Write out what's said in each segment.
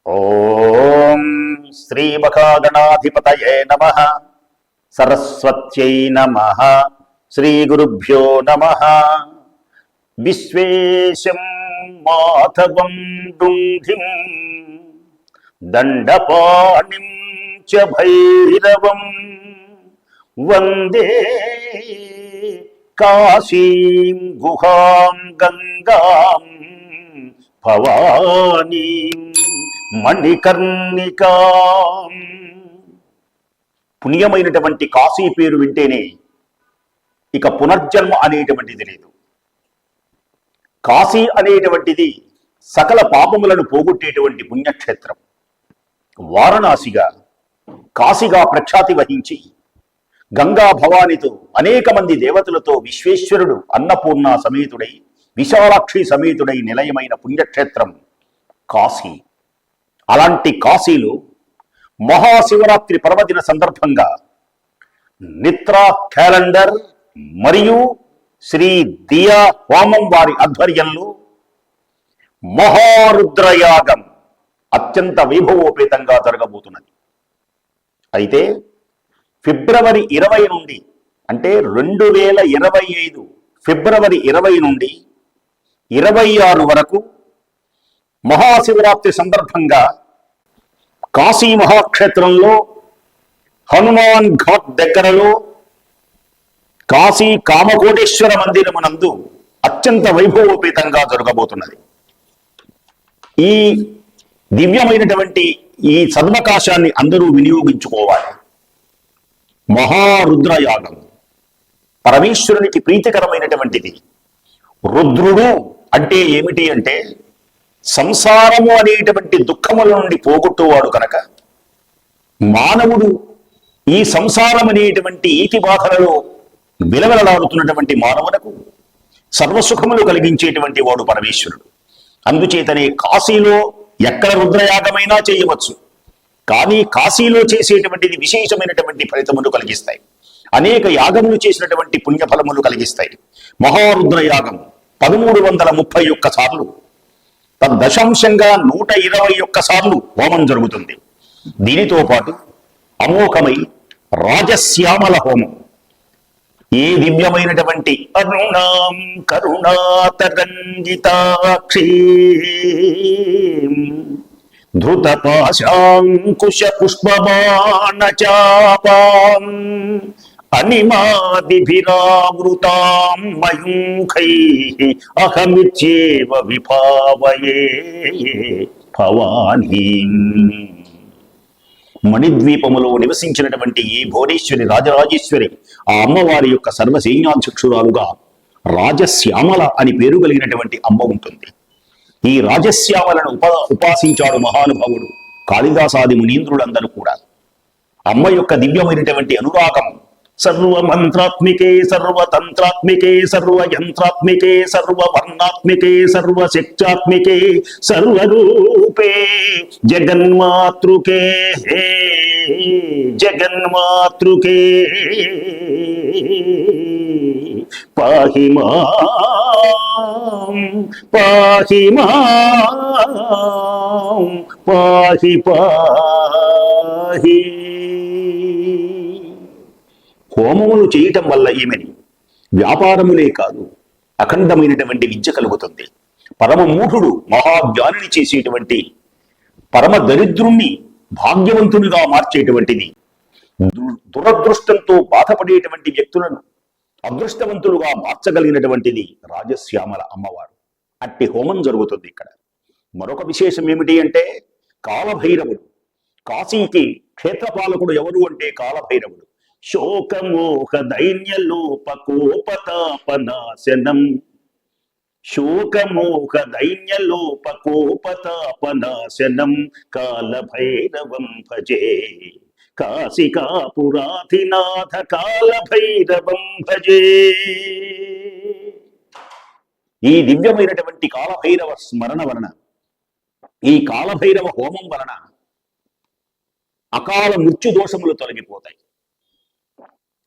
ఓం శ్రీ మహాగణాధిపతయే నమః. సరస్వత్యై నమః. శ్రీ గురుభ్యో నమః. విశ్వేశం మాధవం డుంఢిం దండపాణిం చ భైరవం వందే కాశీం గుహాం గంగాం భవానీం మణికర్ణికా. పుణ్యమైనటువంటి కాశీ పేరు వింటేనే ఇక పునర్జన్మ అనేటువంటిది లేదు. కాశీ అనేటువంటిది సకల పాపములను పోగొట్టేటువంటి పుణ్యక్షేత్రం. వారణాసిగా కాశీగా ప్రఖ్యాతి వహించి గంగా భవానితో అనేక మంది దేవతలతో విశ్వేశ్వరుడు అన్నపూర్ణ సమేతుడై విశాలాక్షి సమేతుడై నిలయమైన పుణ్యక్షేత్రం కాశీ. అలాంటి కాశీలో మహాశివరాత్రి పర్వదిన సందర్భంగా నిత్రా క్యాలెండర్ మరియు శ్రీ దియా హోమం వారి ఆధ్వర్యంలో మహారుద్రయాగం అత్యంత వైభవోపేతంగా జరగబోతున్నది. అయితే ఫిబ్రవరి 20 నుండి అంటే 2025 ఫిబ్రవరి 20 నుండి 26 వరకు మహాశివరాత్రి సందర్భంగా కాశీ మహాక్షేత్రంలో హనుమాన్ ఘాట్ దగ్గరలో కాశీ కామకోటేశ్వర మందిరమునందు అత్యంత వైభవోపేతంగా జరగబోతున్నది. ఈ దివ్యమైనటువంటి ఈ సదవకాశాన్ని అందరూ వినియోగించుకోవాలి. మహారుద్రయాగం పరమేశ్వరునికి ప్రీతికరమైనటువంటిది. రుద్రుడు అంటే ఏమిటి అంటే సంసారము అనేటువంటి దుఃఖముల నుండి పోగొట్టువాడు కనుక మానవుడు ఈ సంసారం అనేటువంటి ఈతి బాధలలో విలవలలాడుతున్నటువంటి మానవులకు సర్వసుఖములు కలిగించేటువంటి వాడు పరమేశ్వరుడు. అందుచేతనే కాశీలో ఎక్కడ రుద్రయాగమైనా చేయవచ్చు, కానీ కాశీలో చేసేటువంటిది విశేషమైనటువంటి ఫలితములు కలిగిస్తాయి. అనేక యాగములు చేసినటువంటి పుణ్యఫలములు కలిగిస్తాయి. మహారుద్రయాగం 1331 సార్లు, తద్దశాంశంగా 121 సార్లు హోమం జరుగుతుంది. దీనితో పాటు అమోఘమై రాజశ్యామల హోమం, ఏ దివ్యమైనటువంటి అరుణాం కరుణాతరంగితాక్షీ ధృతపాశాంకుశ పుష్పబాణచాపాం అనిమాదిభిరావృతాం మయూఖైః అహమిత్యేవ విభావయే భవానీం. మణిద్వీపములో నివసించినటువంటి ఈ భువనేశ్వరి రాజరాజేశ్వరి ఆ అమ్మవారి యొక్క సర్వసైన్యాధ్యక్షురాలుగా రాజశ్యామల అని పేరు కలిగినటువంటి అమ్మ ఉంటుంది. ఈ రాజశ్యామలను ఉపాసించాడు మహానుభావుడు కాళిదాసాది మునీంద్రులందరూ కూడా. అమ్మ యొక్క దివ్యమైనటువంటి అనురాగం సర్వమంత్రాత్మికే సర్వతంత్రాత్మికే సర్వయంత్రాత్మికే సర్వవర్ణాత్మికే సర్వశక్త్యాత్మికే సర్వరూపే జగన్మాతృకే జగన్మాతృకే పాహి మాం పాహి మాం పాహి పాహి. హోమములు చేయటం వల్ల ఈమెని వ్యాపారములే కాదు అఖండమైనటువంటి విద్య కలుగుతుంది. పరమ మూఢుడు మహాజ్ఞానిని చేసేటువంటి పరమ దరిద్రుణ్ణి భాగ్యవంతునిగా మార్చేటువంటిది, దురదృష్టంతో బాధపడేటువంటి వ్యక్తులను అదృష్టవంతులుగా మార్చగలిగినటువంటిది రాజశ్యామల అమ్మవారు. అట్టి హోమం జరుగుతుంది ఇక్కడ. మరొక విశేషం ఏమిటి అంటే కాలభైరవుడు. కాశీకి క్షేత్రపాలకుడు ఎవరు అంటే కాలభైరవుడు. శోకమోహ దైన్యలోపకోపతాపనాశనం శోకమోహ దైన్యలోపకోపతాపనాశనం కాలభైరవం భజే కాశికాపురాధినాథ కాలభైరవం భజే. ఈ దివ్యమైనటువంటి కాలభైరవ స్మరణ వలన, ఈ కాలభైరవ హోమం వలన అకాల మృత్యు దోషములు తొలగిపోతాయి,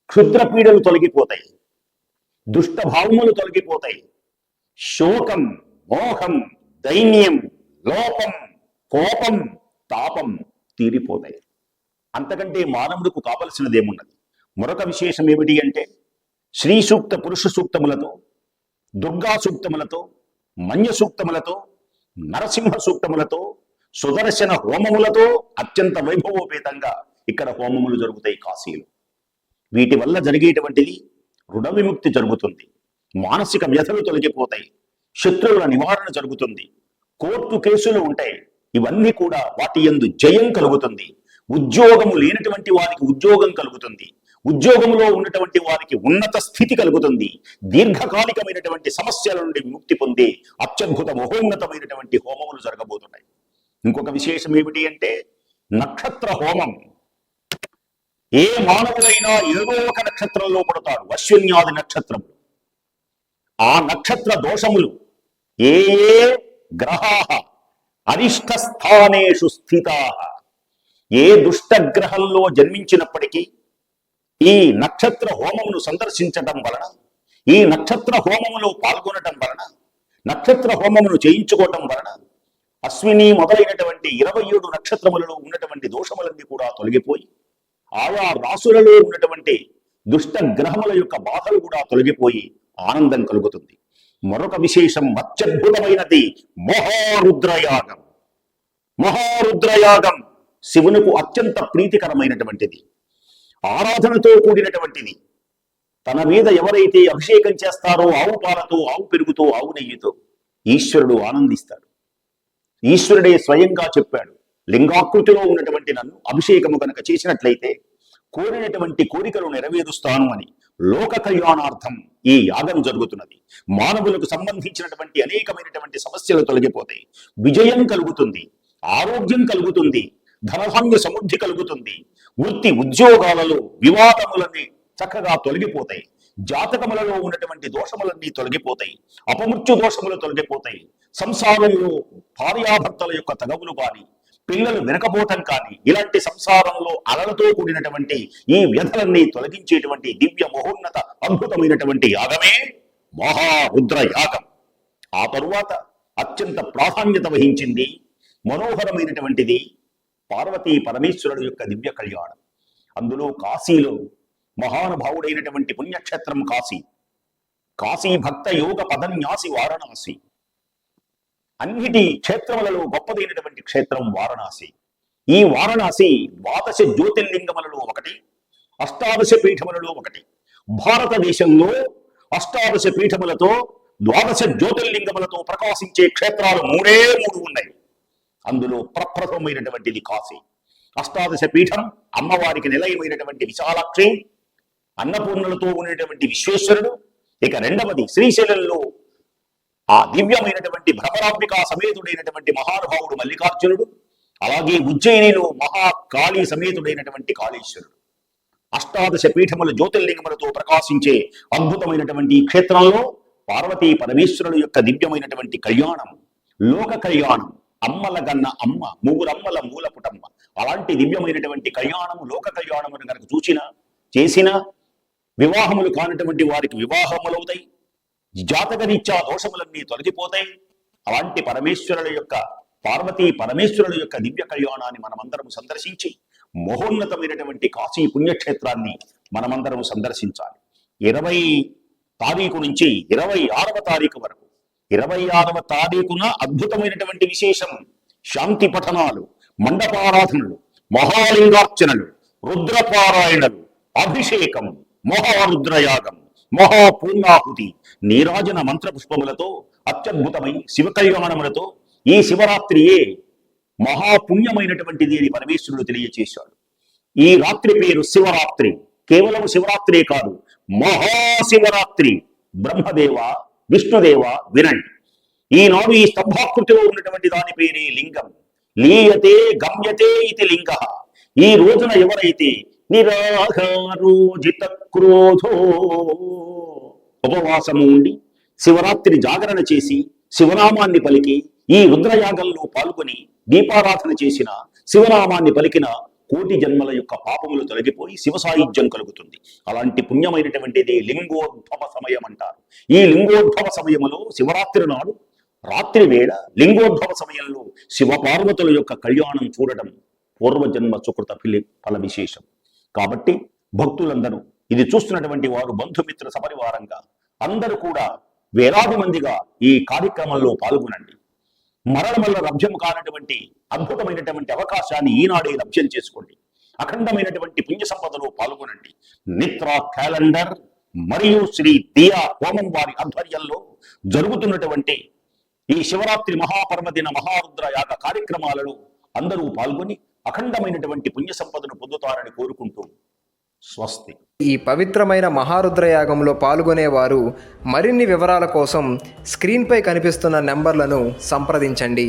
క్షుద్రపీడలు తొలగిపోతాయి, దుష్ట భావములు తొలగిపోతాయి, శోకం, మోహం, దైన్యం, లోపం, కోపం, తాపం తీరిపోతాయి. అంతకంటే మానవుడికి కావలసినదేమున్నది? మరొక విశేషం ఏమిటి అంటే, శ్రీ సూక్త, పురుష సూక్తములతో, దుర్గా సూక్తములతో, మన్య సూక్తములతో, నరసింహ సూక్తములతో, సుదర్శన హోమములతో అత్యంత వైభవోపేతంగా ఇక్కడ హోమములు జరుగుతాయి కాశీలో. వీటి వల్ల జరిగేటువంటిది రుణ విముక్తి జరుగుతుంది, మానసిక వ్యధలు తొలగిపోతాయి, శత్రువుల నివారణ జరుగుతుంది, కోర్టు కేసులు ఉంటాయి, ఇవన్నీ కూడా వాటి యందు జయం కలుగుతుంది. ఉద్యోగము లేనటువంటి వారికి ఉద్యోగం కలుగుతుంది, ఉద్యోగంలో ఉన్నటువంటి వారికి ఉన్నత స్థితి కలుగుతుంది, దీర్ఘకాలికమైనటువంటి సమస్యల నుండి విముక్తి పొంది అత్యద్భుత మహోన్నతమైనటువంటి హోమములు జరగబోతున్నాయి. ఇంకొక విశేషం ఏమిటి అంటే, నక్షత్ర హోమం. ఏ మానవుడైనా ఏదో ఒక నక్షత్రంలో పడతాడు, అశ్విన్యాది నక్షత్రం. ఆ నక్షత్ర దోషములు ఏ గ్రహాః అరిష్ట స్థానేషు స్థితాః, ఏ దుష్టగ్రహంలో జన్మించినప్పటికీ ఈ నక్షత్ర హోమమును సందర్శించటం వలన, ఈ నక్షత్ర హోమములో పాల్గొనటం వలన, నక్షత్ర హోమమును చేయించుకోవటం వలన అశ్విని మొదలైనటువంటి 27 నక్షత్రములలో ఉన్నటువంటి దోషములన్నీ కూడా తొలగిపోయి, ఆయా రాసులలో ఉన్నటువంటి దుష్ట గ్రహముల యొక్క బాధలు కూడా తొలగిపోయి ఆనందం కలుగుతుంది. మరొక విశేషం అత్యద్భుతమైనది మహారుద్రయాగం. మహారుద్రయాగం శివునికి అత్యంత ప్రీతికరమైనటువంటిది, ఆరాధనతో కూడినటువంటిది. తన మీద ఎవరైతే అభిషేకం చేస్తారో ఆవు పాలతో, ఆవు పెరుగుతో, ఆవు నెయ్యితో, ఈశ్వరుడు ఆనందిస్తాడు. ఈశ్వరుడే స్వయంగా చెప్పాడు, లింగాకృతిలో ఉన్నటువంటి నన్ను అభిషేకము కనుక చేసినట్లయితే కోరినటువంటి కోరికలు నెరవేరుస్తాను అని. లోక కళ్యాణార్థం ఈ యాగం జరుగుతున్నది. మానవులకు సంబంధించినటువంటి అనేకమైనటువంటి సమస్యలు తొలగిపోతాయి, విజయం కలుగుతుంది, ఆరోగ్యం కలుగుతుంది, ధనధాన్య సమృద్ధి కలుగుతుంది, వృత్తి ఉద్యోగాలలో వివాదములన్నీ చక్కగా తొలగిపోతాయి, జాతకములలో ఉన్నటువంటి దోషములన్నీ తొలగిపోతాయి, అపమృత్యు దోషములు తొలగిపోతాయి, సంసారంలో భార్యాభర్తల యొక్క తగవులు కానీ, పిల్లలు వెనకపోవటం కానీ, ఇలాంటి సంసారంలో అలలతో కూడినటువంటి ఈ వ్యధలన్నీ తొలగించేటువంటి దివ్య మహోన్నత అద్భుతమైనటువంటి యాగమే మహారుద్ర యాగం. ఆ తరువాత అత్యంత ప్రాధాన్యత వహించింది, మనోహరమైనటువంటిది పార్వతీ పరమేశ్వరుడు యొక్క దివ్య కళ్యాణం. అందులో కాశీలో మహానుభావుడైనటువంటి పుణ్యక్షేత్రం కాశీ. కాశీ భక్త యోగ పదన్యాసి వారణాసి. అన్నిటి క్షేత్రములలో గొప్పదైనటువంటి క్షేత్రం వారణాసి. ఈ వారణాసి ద్వాదశ జ్యోతిర్లింగములలో ఒకటి, అష్టాదశ పీఠములలో ఒకటి. భారతదేశంలో అష్టాదశ పీఠములతో, ద్వాదశ జ్యోతిర్లింగములతో ప్రకాశించే క్షేత్రాలు 3 ఉన్నాయి. అందులో ప్రప్రథమైనటువంటిది కాశీ. అష్టాదశ పీఠం అమ్మవారికి నిలయమైనటువంటి విశాలాక్షి, అన్నపూర్ణలతో ఉన్నటువంటి విశ్వేశ్వరుడు. ఇక రెండవది శ్రీశైలంలో ఆ దివ్యమైనటువంటి భ్రమరాంబికా సమేతుడైనటువంటి మహానుభావుడు మల్లికార్జునుడు. అలాగే ఉజ్జయినిలో మహాకాళీ సమేతుడైనటువంటి కాళేశ్వరుడు. అష్టాదశ పీఠముల జ్యోతిర్లింగములతో ప్రకాశించే అద్భుతమైనటువంటి ఈ క్షేత్రంలో పార్వతీ పరమేశ్వరుడు యొక్క దివ్యమైనటువంటి కళ్యాణం, లోక కళ్యాణం, అమ్మల గన్న అమ్మ, మూగురమ్మల మూల పుటమ్మ. అలాంటి దివ్యమైనటువంటి కళ్యాణము, లోక కళ్యాణమును కనుక చూసినా చేసినా వివాహములు కానటువంటి వారికి వివాహములవుతాయి, జాతకరీత్యా దోషములన్నీ తొలగిపోతాయి. అలాంటి పరమేశ్వరుల యొక్క, పార్వతీ పరమేశ్వరుల యొక్క దివ్య కళ్యాణాన్ని మనమందరం సందర్శించి మహోన్నతమైనటువంటి కాశీ పుణ్యక్షేత్రాన్ని మనమందరం సందర్శించాలి. 20 తారీఖు నుంచి 26వ తారీఖు వరకు. 26వ తారీఖున అద్భుతమైనటువంటి విశేషం, శాంతి పఠనాలు, మండపారాధనలు, మహాలింగార్చనలు, రుద్రపారాయణలు, అభిషేకం, మహారుద్రయాగం, మహాపూర్ణాహుతి, నీరాజన మంత్రపుష్పములతో అత్యద్భుతమై శివ కళ్యాణములతో ఈ శివరాత్రియే మహాపుణ్యమైనటువంటిది అని పరమేశ్వరుడు తెలియచేశాడు. ఈ రాత్రి పేరు శివరాత్రి. కేవలం శివరాత్రే కాదు, మహాశివరాత్రి. బ్రహ్మదేవ, విష్ణుదేవ వినండి. ఈనాడు ఈ స్తంభాకృతిలో ఉన్నటువంటి దాని పేరే లింగం. లీయతే గమ్యతే ఇది లింగ. ఈ రోజున ఎవరైతే నిరాహారోజిత క్రోధో ఉపవాసము ఉండి శివరాత్రి జాగరణ చేసి శివనామాన్ని పలికి ఈ రుద్రయాగంలో పాల్గొని దీపారాధన చేసిన, శివనామాన్ని పలికిన కోటి జన్మల యొక్క పాపములు తొలగిపోయి శివ సాయుధ్యం కలుగుతుంది. అలాంటి పుణ్యమైనటువంటిది లింగోద్భవ సమయం అంటారు. ఈ లింగోద్భవ సమయములో శివరాత్రి నాడు రాత్రి వేళ లింగోద్భవ సమయంలో శివపార్వతుల యొక్క కళ్యాణం చూడటం పూర్వజన్మ సుకృత ఫల విశేషం. కాబట్టి భక్తులందరూ ఇది చూస్తున్నటువంటి వారు బంధుమిత్ర సపరివారంగా అందరూ కూడా వేలాది మందిగా ఈ కార్యక్రమంలో పాల్గొనండి. మరల లభ్యం కానటువంటి అద్భుతమైనటువంటి అవకాశాన్ని ఈనాడే లభ్యం చేసుకోండి. అఖండమైనటువంటి పుణ్య సంపదలో పాల్గొనండి. నిత్ర క్యాలెండర్ మరియు శ్రీ దియా హోమం వారి ఆధ్వర్యంలో జరుగుతున్నటువంటి ఈ శివరాత్రి మహాపర్వదిన మహారుద్ర యాగ కార్యక్రమాలలో అందరూ పాల్గొని అఖండమైనటువంటి పుణ్య సంపదను పొందుతారని కోరుకుంటూ స్వస్తి. ఈ పవిత్రమైన మహారుద్రయాగంలో పాల్గొనేవారు మరిన్ని వివరాల కోసం స్క్రీన్పై కనిపిస్తున్న నెంబర్లను సంప్రదించండి.